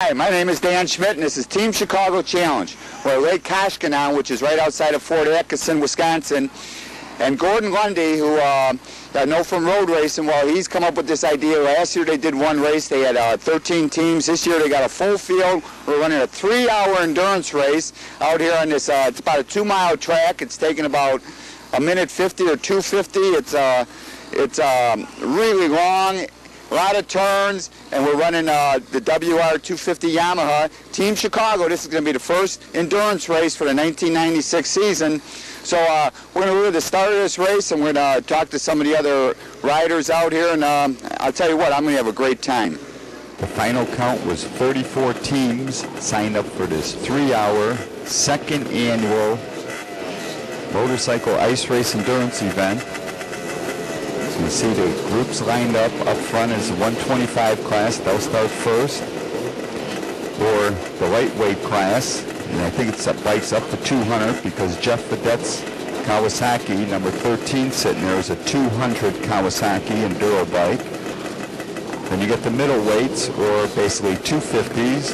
Hi, my name is Dan Schmitt, and this is Team Chicago Challenge. We're at Lake Koshkonong, which is right outside of Fort Atkinson, Wisconsin. And Gordon Lundy, who I know from road racing, well, he's come up with this idea. Last year they did one race. They had 13 teams. This year they got a full field. We're running a 3-hour endurance race out here on this, it's about a 2-mile track. It's taking about a minute 50 or 2:50. It's really long. A lot of turns, and we're running the WR250 Yamaha. Team Chicago, this is going to be the first endurance race for the 1996 season. So we're going to do the start of this race, and we're going to talk to some of the other riders out here, and I'll tell you what, I'm going to have a great time. The final count was 34 teams signed up for this 3-hour, second annual motorcycle ice race endurance event. You see the groups lined up. Up front is the 125 class. They'll start first. Or the lightweight class. And I think it's bikes up to 200 because Jeff Fredette's Kawasaki, number 13 sitting there, is a 200 Kawasaki Enduro bike. Then you get the middleweights, or basically 250s.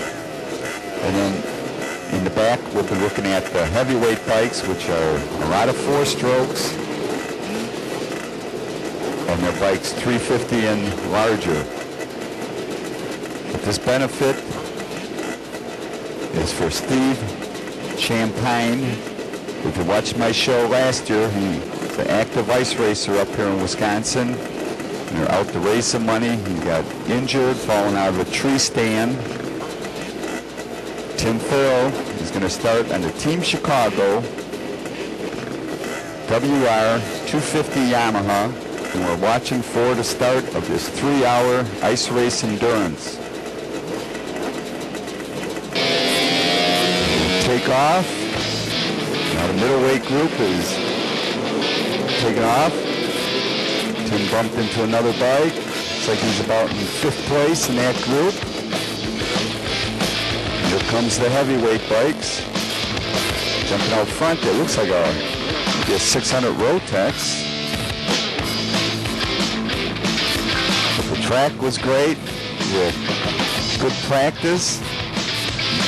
And then in the back we'll be looking at the heavyweight bikes, which are a lot of 4-strokes. And their bikes 350 and larger. But this benefit is for Steve Champagne. If you watched my show last year, he's an active ice racer up here in Wisconsin. And they're out to raise some money. He got injured, falling out of a tree stand. Tim Farrell is going to start on the Team Chicago WR250 Yamaha. And we're watching for the start of this 3-hour ice race endurance. Take off. Now the middleweight group is taking off. Tim bumped into another bike. Looks like he's about in 5th place in that group. Here comes the heavyweight bikes. Jumping out front, it looks like maybe a 600 Rotex. The track was great, with good practice.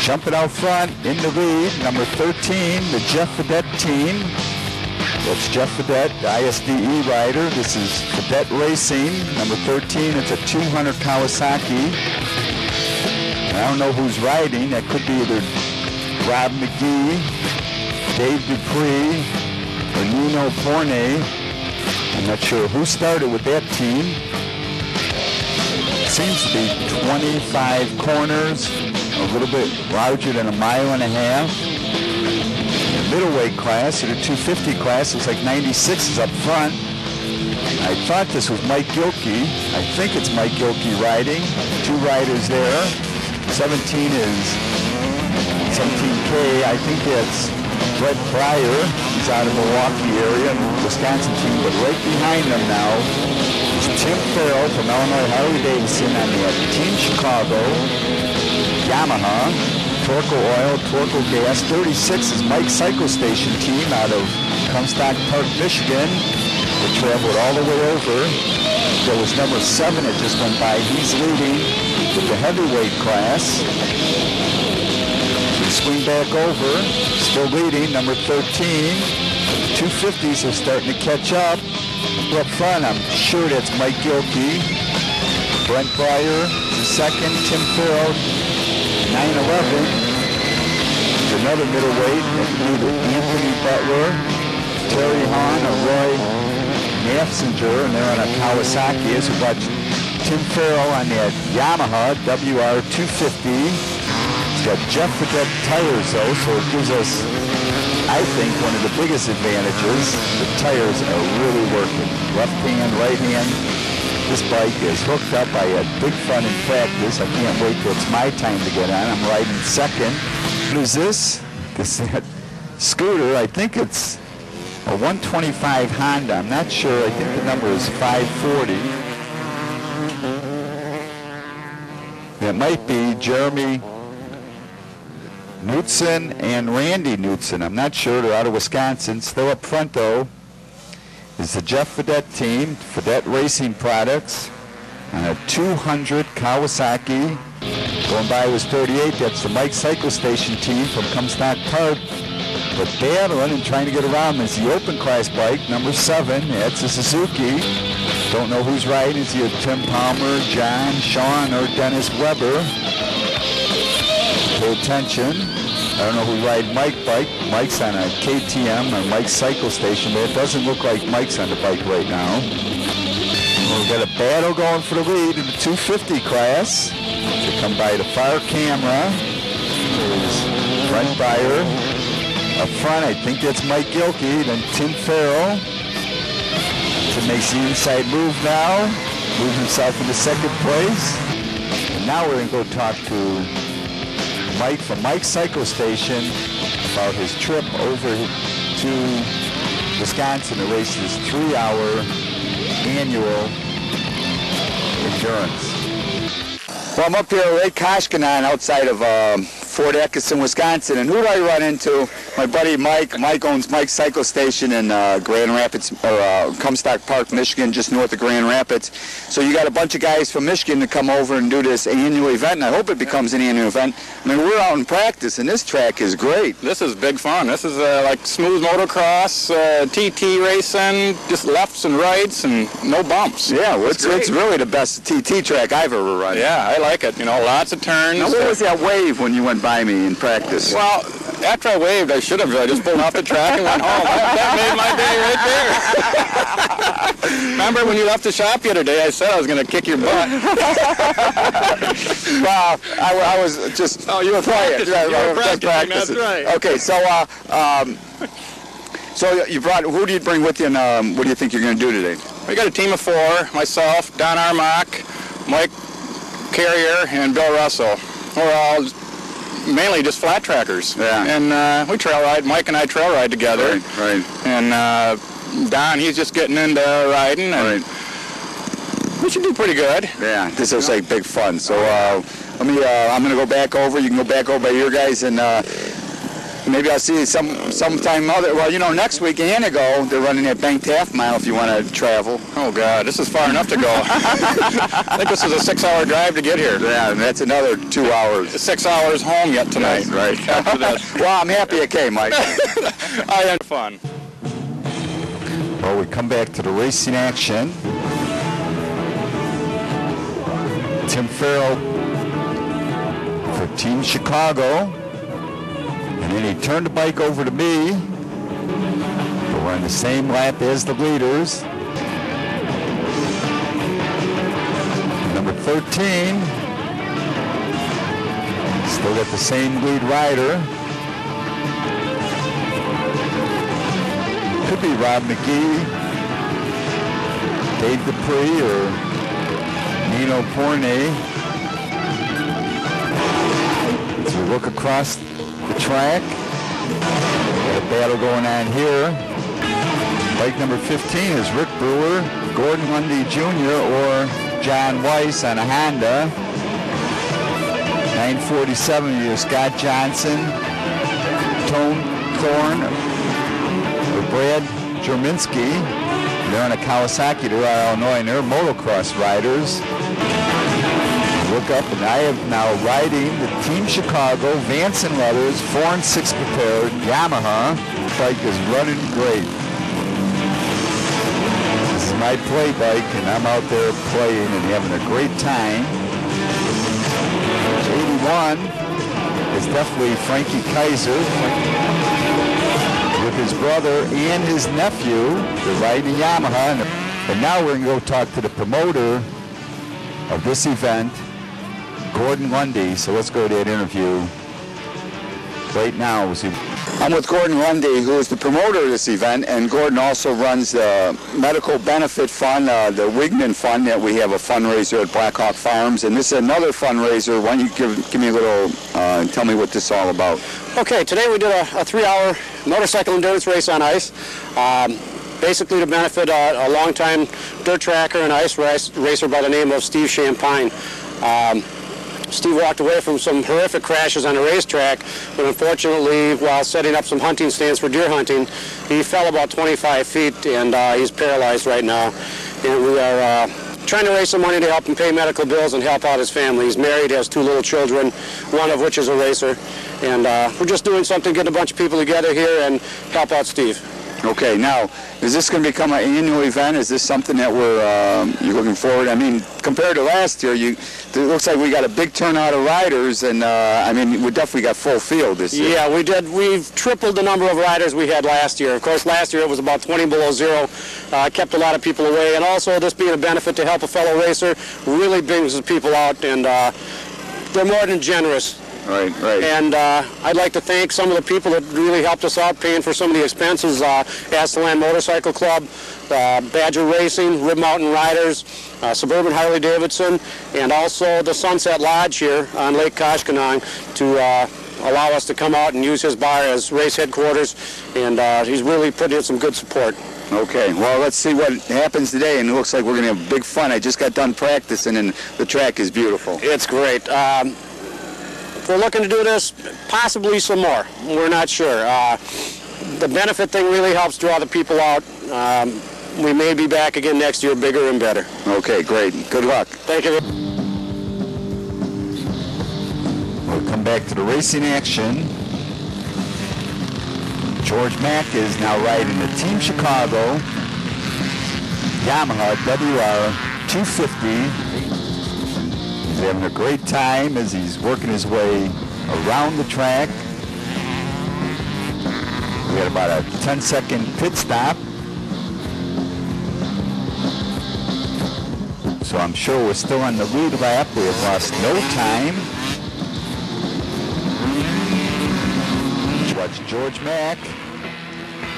Jumping out front in the lead, number 13, the Jeff Fredette team. That's Jeff Fredette, the ISDE rider. This is Fredette Racing, number 13. It's a 200 Kawasaki. I don't know who's riding. That could be either Rob McGee, Dave Dupree, or Nino Forney. I'm not sure who started with that team. Seems to be 25 corners, a little bit larger than 1.5 miles. The middleweight class, or the 250 class, looks like 96 is up front. I thought this was Mike Gilkey. I think it's Mike Gilkey riding. 2 riders there. 17 is 17K. I think that's Brett Pryor. He's out of the Milwaukee area, Wisconsin team, but right behind them now is Tim Farrell from Illinois Harley-Davidson on the Team Chicago Yamaha, Torco Oil, Torco Gas. 36 is Mike's Cycle Station team out of Comstock Park, Michigan. They traveled all the way over. There was number 7 that just went by. He's leading with the heavyweight class. We swing back over, still leading, number 13. The 250s are starting to catch up. Up front, I'm sure that's Mike Gilkey. Brent Pryor, second. Tim Farrell, 911. There's another middleweight, either Anthony Butler, Terry Hahn, or Roy Nafzinger, and they're on a Kawasaki. As we watch Tim Farrell on that Yamaha WR250. It's got Jeff Fredette tires though, so it gives us, I think, one of the biggest advantages. The tires are really working. Left hand, right hand. This bike is hooked up. I had big fun in practice. I can't wait till it's my time to get on. I'm riding second. What is this? This is that scooter. I think it's a 125 Honda. I'm not sure. I think the number is 540. It might be Jeremy Knutson and Randy Knutson. I'm not sure. They're out of Wisconsin. Still up front, though, is the Jeff Fredette team, Fredette Racing Products, on a 200 Kawasaki Going by was 38. That's the Mike Cycle Station team from Comstock Park. But battling and trying to get around is the open class bike, number 7. That's a Suzuki. Don't know who's riding. Is it Tim Palmer, John, Sean, or Dennis Weber? Pay attention. I don't know who ride Mike's bike. Mike's on a KTM or Mike's Cycle Station, but it doesn't look like Mike's on the bike right now. We've got a battle going for the lead in the 250 class. They come by the far camera. There's Brent Byer. Up front, I think that's Mike Gilkey. Then Tim Farrell. Tim makes the inside move now. Moves himself into second place. And now we're going to go talk to Mike from Mike's Cycle Station about his trip over to Wisconsin to race his 3-hour annual endurance. Well, I'm up here at Lake Koshkonong outside of Fort Atkinson, Wisconsin, and who do I run into? My buddy Mike. Mike owns Mike's Cycle Station in Grand Rapids, or Comstock Park, Michigan, just north of Grand Rapids. So you got a bunch of guys from Michigan to come over and do this annual event, and I hope it becomes an annual event. I mean, we're out in practice, and this track is great. This is big fun. This is like smooth motocross, TT racing, just lefts and rights, and no bumps. Yeah, well, it's really the best TT track I've ever run. Yeah, I like it. You know, lots of turns. Now, what was that wave when you went by me in practice? Well, after I waved, I should have. I just pulled off the track and went home. That made my day right there. Remember when you left the shop the other day, I said I was going to kick your butt. Well, I was just... Oh, you were practicing. Yeah, you were practicing, that's right. Okay, so so you brought... Who do you bring with you, and what do you think you're going to do today? We got a team of 4, myself, Don Armock, Mike Carrier, and Bill Russell. We're all mainly just flat trackers. Yeah. And we trail ride. Mike and I trail ride together. Right. And Don, he's just getting into riding. And we should do pretty good. Yeah, this looks like big fun. So let me. I'm going to go back over. You can go back over by your guys, and maybe I'll see you sometime other. Well, you know, next week in Anago, they're running that banked half mile if you want to travel. Oh God, this is far enough to go. I think this is a 6-hour drive to get here. Yeah, and that's another 2 hours. 6 hours home yet tonight. Yes, right. After that. Well, I'm happy it came, Mike. I had fun. Well, we come back to the racing action. Tim Farrell for Team Chicago. And then he turned the bike over to me. But we're on the same lap as the leaders. Number 13. Still got the same lead rider. Could be Rob McGee, Dave Dupree, or Nino Pornay. As we look across the track, got a battle going on here. Bike number 15 is Rick Brewer, Gordon Lundy Jr., or John Weiss on a Honda. 947 is Scott Johnson, Tone Thorne, or Brad Jerminski. They're on a Kawasaki, they're out of Illinois, and they're motocross riders. Look up, and I am now riding the Team Chicago Vance and Leathers 4 and 6 prepared Yamaha. The bike is running great. This is my play bike, and I'm out there playing and having a great time. 81 is definitely Frankie Kaiser with his brother and his nephew. They're riding a Yamaha, and now we're going to go talk to the promoter of this event, Gordon Lundy. So let's go to that interview right now. I'm with Gordon Lundy, who is the promoter of this event, and Gordon also runs the medical benefit fund, the Wigman Fund, that we have a fundraiser at Blackhawk Farms, and this is another fundraiser. Why don't you give me a little, tell me what this is all about. Okay, today we did a 3-hour motorcycle endurance race on ice. Basically to benefit a longtime dirt tracker and ice racer by the name of Steve Champagne. Steve walked away from some horrific crashes on the racetrack, but unfortunately, while setting up some hunting stands for deer hunting, he fell about 25 feet, and he's paralyzed right now. And we are trying to raise some money to help him pay medical bills and help out his family. He's married, has 2 little children, one of which is a racer. And we're just doing something, getting a bunch of people together here and help out Steve. Okay, now, is this going to become an annual event? Is this something that you're looking forward? I mean, compared to last year, it looks like we got a big turnout of riders, and I mean, we definitely got full field this year. Yeah, we did. We've tripled the number of riders we had last year. Of course, last year it was about 20 below zero. Kept a lot of people away, and also this being a benefit to help a fellow racer really brings the people out, and they're more than generous. Right, right. And I'd like to thank some of the people that really helped us out paying for some of the expenses. Aslan Motorcycle Club, Badger Racing, Rib Mountain Riders, Suburban Harley Davidson, and also the Sunset Lodge here on Lake Koshkonong to allow us to come out and use his bar as race headquarters. And he's really put in some good support. Okay, well, let's see what happens today, and it looks like we're going to have big fun. I just got done practicing, and the track is beautiful. It's great. We're looking to do this, possibly some more. We're not sure. The benefit thing really helps draw the people out. We may be back again next year, bigger and better. Okay, great. Good luck. Thank you. We'll come back to the racing action. George Mack is now riding the Team Chicago Yamaha WR250. He's having a great time as he's working his way around the track. We had about a 10-second pit stop. So I'm sure we're still on the lead lap. We have lost no time. Watch George Mack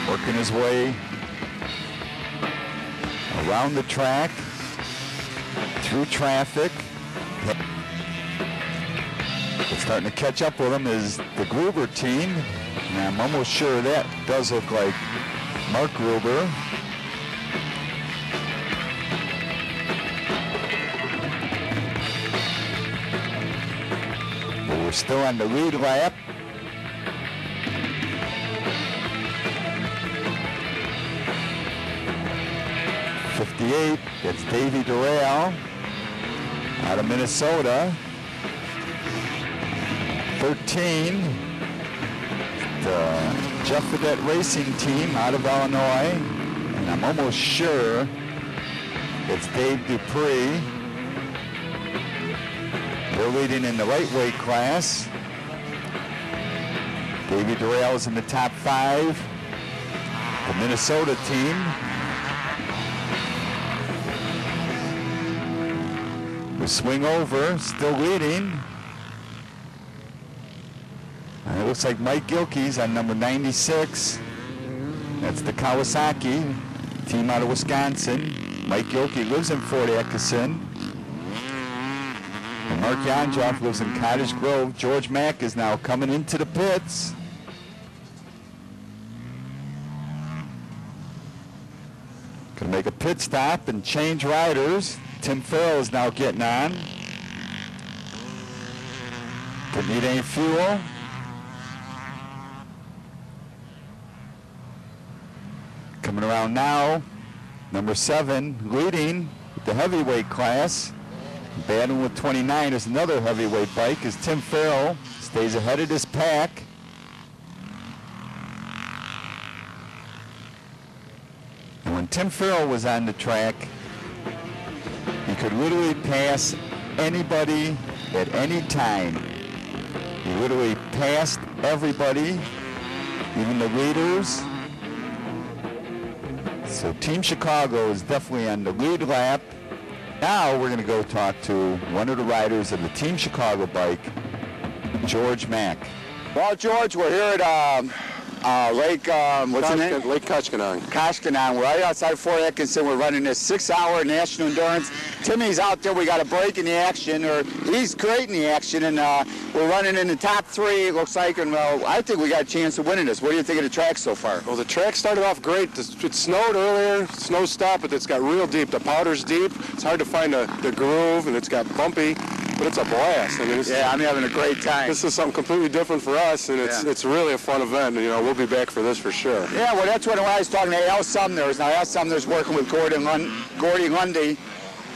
working his way around the track, through traffic. What's starting to catch up with him is the Gruber team, and I'm almost sure that does look like Mark Gruber. But we're still on the lead lap. '58, that's Davey Durrell out of Minnesota. 13, the Jeff Fredette Racing Team out of Illinois, and I'm almost sure it's Dave Dupree. They're leading in the lightweight class. Davey Durrell is in the top 5. The Minnesota team. We swing over, still leading. It looks like Mike Gilkey's on number 96. That's the Kawasaki team out of Wisconsin. Mike Gilkey lives in Fort Atkinson. And Mark Yonjoff lives in Cottage Grove. George Mack is now coming into the pits. Gonna make a pit stop and change riders. Tim Farrell is now getting on. Didn't need any fuel. Coming around now, number 7, leading the heavyweight class. Battling with 29 is another heavyweight bike as Tim Farrell stays ahead of this pack. And when Tim Farrell was on the track, he could literally pass anybody at any time. He literally passed everybody, even the leaders. So Team Chicago is definitely on the lead lap. Now we're going to go talk to one of the riders of the Team Chicago bike, George Mack. Well, George, we're here at Lake, what's the name? Lake Koshkonong. Koshkonong. We're right outside Fort Atkinson. We're running this 6-hour national endurance. Timmy's out there. We got a break in the action, or he's great in the action, and we're running in the top 3, it looks like, and I think we got a chance of winning this. What do you think of the track so far? Well, the track started off great. It snowed earlier, snow stopped, but it's got real deep. The powder's deep. It's hard to find the groove, and it's got bumpy, but it's a blast. I mean, I'm having a great time. This is something completely different for us, and it's really a fun event. And, we'll be back for this for sure. Yeah, well, that's what I was talking to Al Sumner's. Now, Al Sumner's working with Gordy Lundy,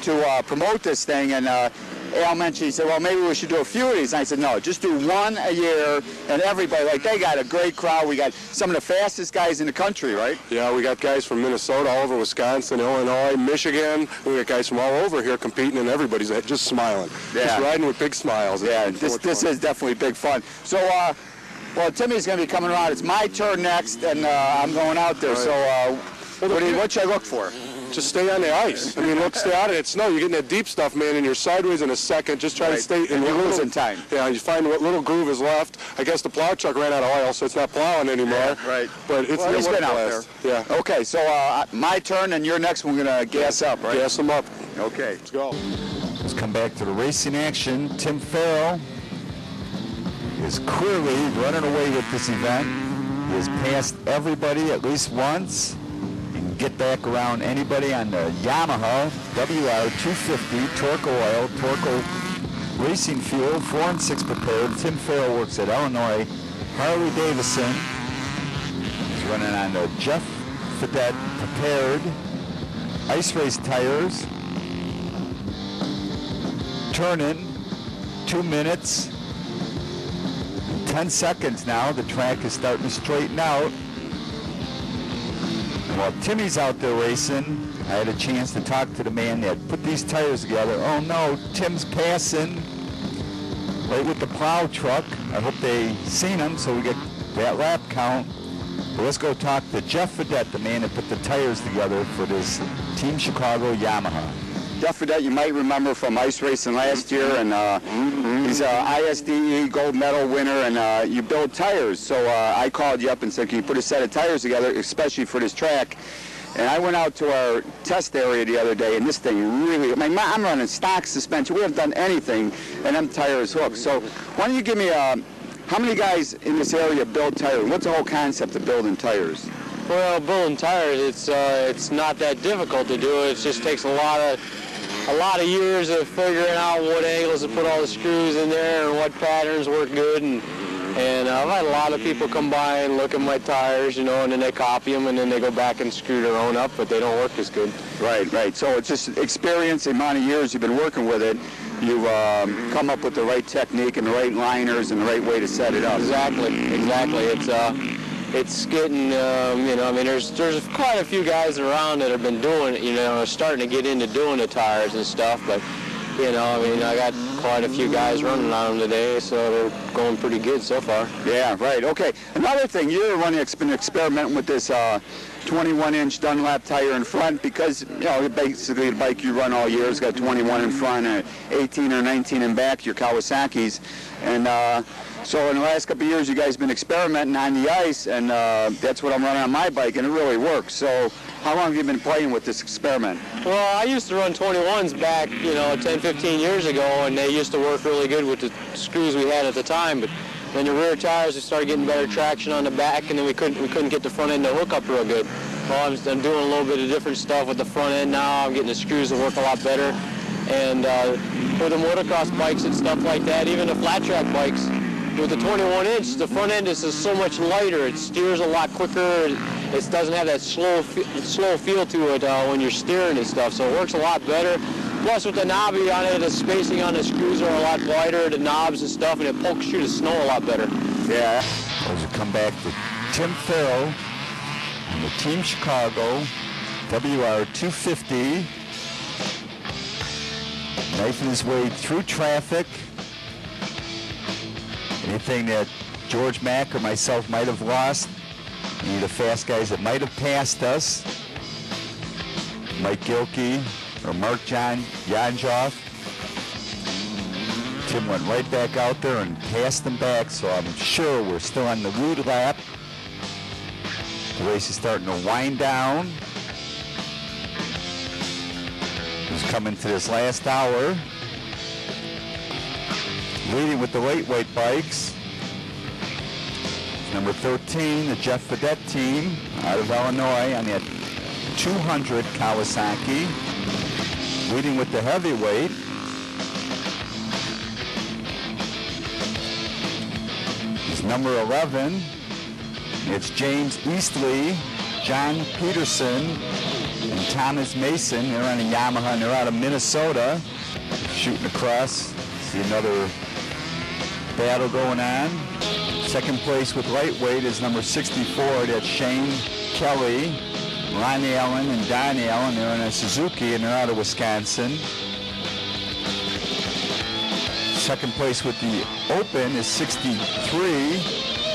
to promote this thing, and Al mentioned, he said, well, maybe we should do a few of these. And I said, no, just do one a year, and everybody, like, they got a great crowd. We got some of the fastest guys in the country, right? Yeah, we got guys from Minnesota, all over Wisconsin, Illinois, Michigan. We got guys from all over here competing, and everybody's just smiling. Yeah. Just riding with big smiles. Yeah, this is definitely big fun. So, well, Timmy's going to be coming around. It's my turn next, and I'm going out there. Right. So, what should I look for? Just stay on the ice. I mean, look, stay out of it. Snow. You're getting that deep stuff, man, and you're sideways in a second. Just try to stay in you're losing time. Yeah, you find what little groove is left. I guess the plow truck ran out of oil, so it's not plowing anymore. Yeah, right. But it's he's been out there. Yeah. Okay, so my turn, and your next one, we're going to gas up, right? Gas them up. Okay. Let's go. Let's come back to the racing action. Tim Farrell is clearly running away with this event. He has passed everybody at least once. Get back around anybody on the Yamaha WR250 Torque Oil, Torque Racing Fuel, 4 and 6 prepared. Tim Farrell works at Illinois Harley Davidson. He's running on the Jeff Fredette prepared ice race tires. Turning 2 minutes, 10 seconds now. The track is starting to straighten out. While Timmy's out there racing, I had a chance to talk to the man that put these tires together. Oh no, Tim's passing right with the plow truck. I hope they seen him so we get that lap count. But let's go talk to Jeff Fredette, the man that put the tires together for this Team Chicago Yamaha. Jeff Fredette, you might remember from ice racing last year, and he's a ISDE gold medal winner, and you build tires. So I called you up and said, can you put a set of tires together, especially for this track? And I went out to our test area the other day, and this thing really, I mean, I'm running stock suspension. We haven't done anything, and them tires hooked. So why don't you give me how many guys in this area build tires? What's the whole concept of building tires? Well, building tires, it's not that difficult to do. It just takes a lot of years of figuring out what angles to put all the screws in there and what patterns work good. And I've had a lot of people come by and look at my tires, you know, and then they copy them and then they go back and screw their own up, but they don't work as good. Right. So it's just experience, the amount of years you've been working with it. You've come up with the right technique and the right liners and the right way to set it up. Exactly. It's getting, you know, I mean, there's quite a few guys around that have been doing it, you know, starting to get into doing the tires and stuff, but, you know, I mean, I got quite a few guys running on them today, so they're going pretty good so far. Yeah, right, okay. Another thing, you're been experimenting with this 21-inch Dunlap tire in front because, you know, basically the bike you run all year has got 21 in front and 18 or 19 in back, your Kawasaki's, and so in the last couple of years, you guys have been experimenting on the ice, and that's what I'm running on my bike, and it really works. So how long have you been playing with this experiment? Well, I used to run 21s back, you know, 10, 15 years ago, and they used to work really good with the screws we had at the time. But then the rear tires, we started getting better traction on the back, and then we couldn't get the front end to hook up real good. Well, I'm doing a little bit of different stuff with the front end now. I'm getting the screws to work a lot better. And with the motocross bikes and stuff like that, even the flat track bikes, with the 21-inch, the front end is so much lighter. It steers a lot quicker. It doesn't have that slow feel to it when you're steering and stuff, so it works a lot better. Plus, with the knobby on it, the spacing on the screws are a lot wider, the knobs and stuff, and it pokes through the snow a lot better. Yeah. As we come back to Tim Farrell and the Team Chicago WR250, knifing his way through traffic. Anything that George Mack or myself might have lost, any of the fast guys that might have passed us, Mike Gilkey or Mark Janjoff, Tim went right back out there and passed them back, so I'm sure we're still on the road lap. The race is starting to wind down. He's coming to this last hour. Leading with the lightweight bikes, number 13, the Jeff Fredette team out of Illinois on that 200 Kawasaki. Leading with the heavyweight, is number 11. It's James Eastley, John Peterson, and and Thomas Mason. They're on a Yamaha, and they're out of Minnesota. Shooting across. See another battle going on. Second place with lightweight is number 64. That's Shane Kelly, Ron Allen, and Don Allen. They're on a Suzuki, and they're out of Wisconsin. Second place with the Open is 63.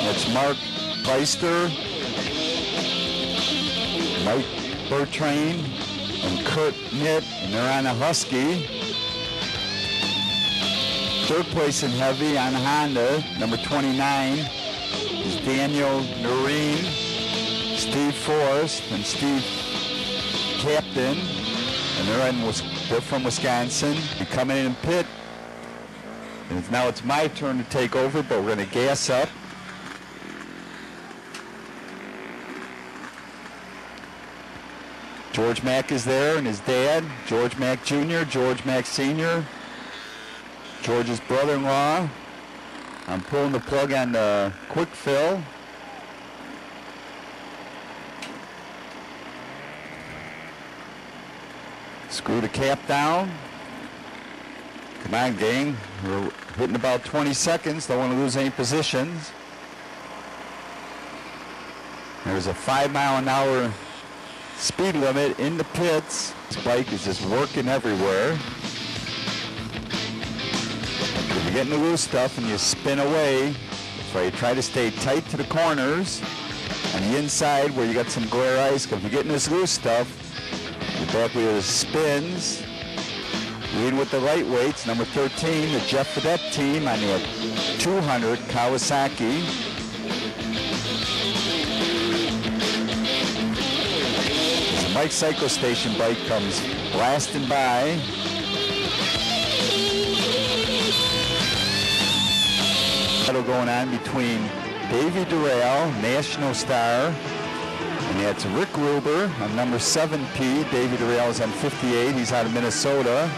That's Mark Beister, Mike Bertrain, and Kurt Nitt, and they're on a Husky. Third place in heavy on Honda, number 29, is Daniel Noreen, Steve Forrest, and Steve Captain, and they're from Wisconsin. They're coming in pit, and now it's my turn to take over, but we're going to gas up. George Mack is there, and his dad, George Mack Jr., George Mack Sr., George's brother-in-law. I'm pulling the plug on the quick fill. Screw the cap down. Come on, gang. We're hitting about 20 seconds. Don't want to lose any positions. There's a 5-mile-an-hour speed limit in the pits. This bike is just working everywhere. If you're getting the loose stuff and you spin away, so you try to stay tight to the corners. On the inside where you got some glare ice, if you're getting this loose stuff, your back wheel spins. Leading with the lightweights, number 13, the Jeff Fredette team on the 200 Kawasaki. The Mike Cycle Station bike comes blasting by. Battle going on between Davey Durrell, national star, and that's Rick Ruber on number 7P. Davey Durrell is on 58. He's out of Minnesota.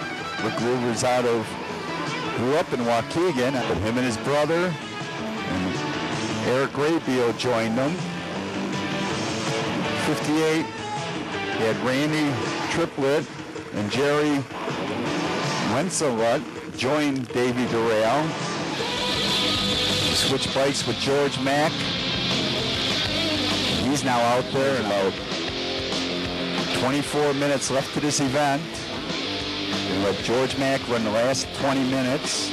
Rick Ruber's grew up in Waukegan, but him and his brother and Eric Rabio joined them. 58, he had Randy Triplett and Jerry Wenzelrut joined Davey Durrell. Switch bikes with George Mack. He's now out there, and about 24 minutes left to this event. We'll let George Mack run the last 20 minutes.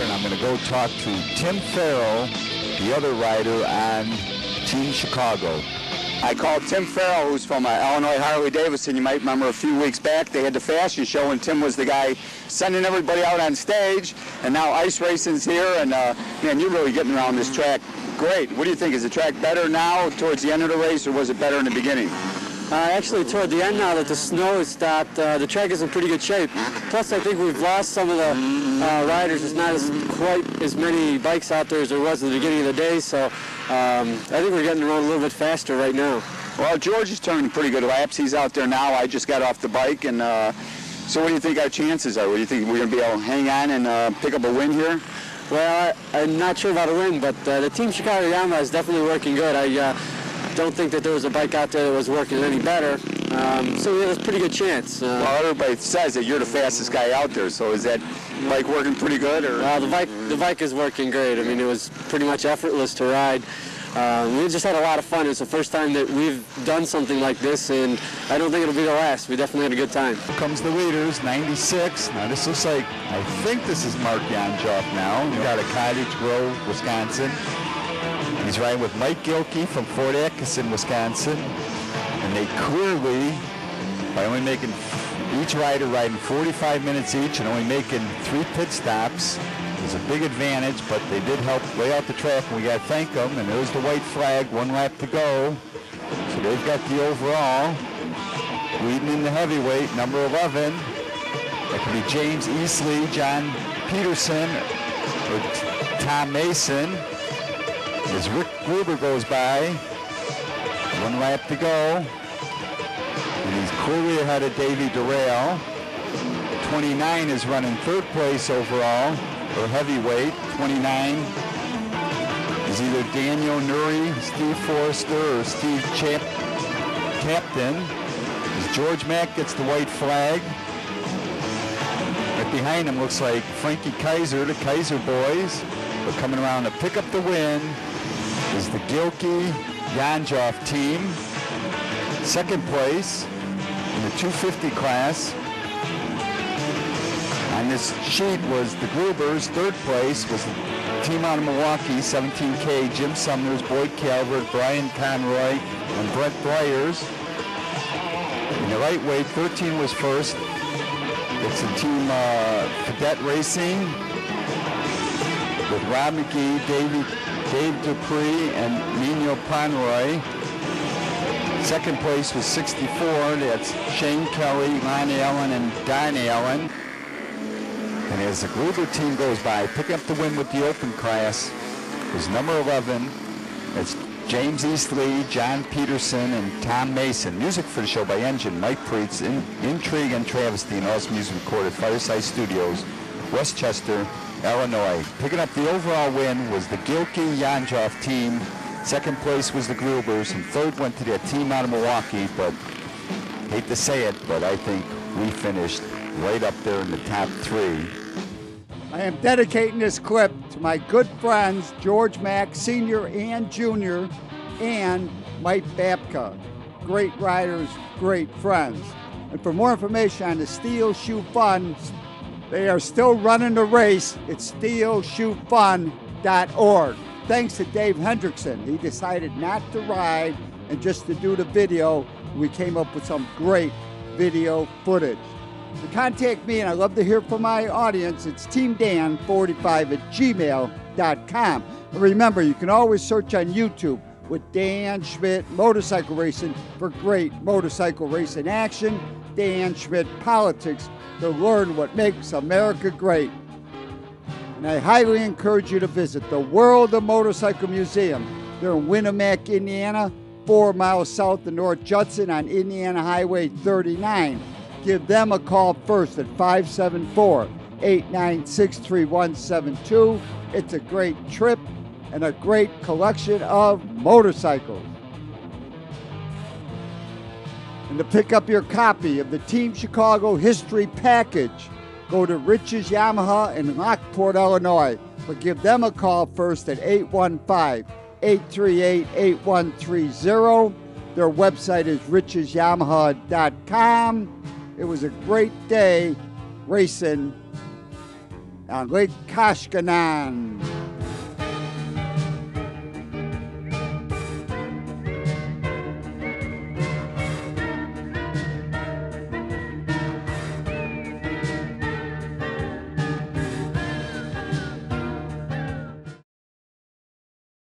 And I'm going to go talk to Tim Farrell, the other rider on Team Chicago. I called Tim Farrell, who's from Illinois Harley-Davidson. You might remember a few weeks back they had the fashion show, and Tim was the guy sending everybody out on stage. And now ice racing's here, and man, you're really getting around this track great. What do you think? Is the track better now towards the end of the race, or was it better in the beginning? Actually, toward the end now that the snow has stopped, the track is in pretty good shape. Plus, I think we've lost some of the riders. There's not quite as many bikes out there as there was at the beginning of the day, so I think we're getting around a little bit faster right now. Well, George is turning pretty good laps. He's out there now. I just got off the bike, and so what do you think our chances are? What do you think we're going to be able to hang on and pick up a win here? Well, I'm not sure about a win, but the Team Chicago Yamaha is definitely working good. I don't think that there was a bike out there that was working any better, so we have a pretty good chance. Well, everybody says that you're the fastest guy out there, so is that bike working pretty good? Or? Well, the bike is working great. I mean, it was pretty much effortless to ride. We just had a lot of fun. It's the first time that we've done something like this, and I don't think it'll be the last. We definitely had a good time. Here comes the leaders, 96. Now this looks like, I think this is Mark Janjoff now. He's out of Cottage Grove, Wisconsin. He's riding with Mike Gilkey from Fort Atkinson, Wisconsin. And they clearly, by only making each rider riding 45 minutes each and only making 3 pit stops, is a big advantage, but they did help lay out the track, and we got to thank them. And there's the white flag, 1 lap to go. So they've got the overall. Leading in the heavyweight, number 11. That could be James Easley, John Peterson, or Tom Mason. As Rick Gruber goes by, 1 lap to go. And he's clearly ahead of Davey Durrell. 29 is running 3rd place overall, or heavyweight. 29 is either Daniel Nuri, Steve Forrester, or Steve captain. As George Mack gets the white flag. Right behind him looks like Frankie Kaiser, the Kaiser boys. But coming around to pick up the win is the Gilkey Yanjoff team. Second place in the 250 class. On this sheet was the Grubers. Third place was the team out of Milwaukee, 17K, Jim Sumners, Boyd Calvert, Brian Conroy, and Brett Bryers. In the lightweight, 13 was first. It's the team Fredette Racing with Rob McGee, Dave Dupree, and Nino Pomeroy. Second place was 64. That's Shane Kelly, Lon Allen, and Don Allen. And as the Gruber team goes by, picking up the win with the open class is number 11. It's James Eastley, John Peterson, and Tom Mason. Music for the show by Engine, Mike Preetz, Intrigue and Travesty, and all this music recorded at Fireside Studios, Westchester, Illinois. Picking up the overall win was the Gilkey Yanjoff team. Second place was the Grubers, and third went to that team out of Milwaukee, but hate to say it, but I think we finished right up there in the top 3. I am dedicating this clip to my good friends, George Mack, Sr. and Jr., and Mike Babka. Great riders, great friends. And for more information on the Steel Shoe Fund, they are still running the race. It's steelshoefund.org. Thanks to Dave Hendrickson. He decided not to ride and just to do the video. We came up with some great video footage. To contact me, and I love to hear from my audience, it's teamdan45@gmail.com. And remember, you can always search on YouTube with Dan Schmitt Motorcycle Racing for great motorcycle racing action, Dan Schmitt Politics to learn what makes America great. And I highly encourage you to visit the World of Motorcycle Museum. They're in Winamac, Indiana, 4 miles south of North Judson on Indiana Highway 39. Give them a call first at 574-896-3172. It's a great trip and a great collection of motorcycles. And to pick up your copy of the Team Chicago History Package, go to Rich's Yamaha in Lockport, Illinois. But give them a call first at 815-838-8130. Their website is richesyamaha.com. It was a great day racing on Lake Koshkonong.